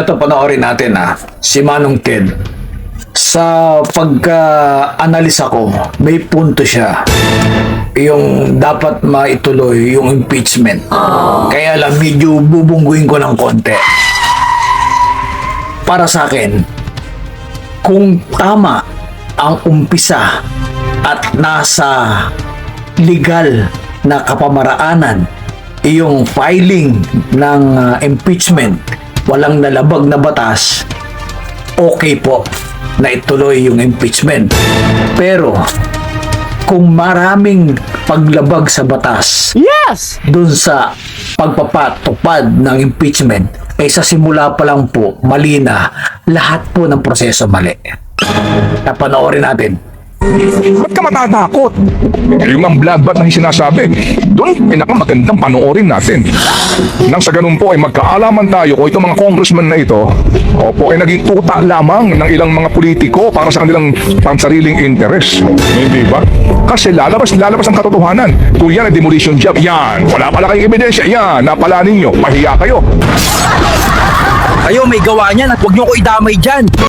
Eto, panoorin natin si Manong Ted. Sa pagka-analisa ko, may punto siya. Yung dapat maituloy yung impeachment. Kaya lang medyo bubungguin ko ng konti. Para sa akin, kung tama ang umpisa at nasa legal na kapamaraanan yung filing ng impeachment, walang nalabag na batas, okay po na ituloy yung impeachment. Pero kung maraming paglabag sa batas dun sa pagpapatupad ng impeachment, sa simula pa lang po, mali na lahat po ng proseso mali. Napanoorin natin. Ba't ka matatakot? Yung ang bloodbath na sinasabi, doon pinakamagandang panoorin natin. Nang sa ganun po ay magkaalaman tayo o itong mga congressman na ito, opo ay naging tuta lamang ng ilang mga politiko para sa kanilang pansariling interest. Hindi ba? Kasi lalabas ang katotohanan. Kung yan ay demolition job, yan. Wala pala kayong ebidensya, yan. Napala ninyo, pahiya kayo. Kayo may gawa niyan at huwag niyo ko idamay dyan.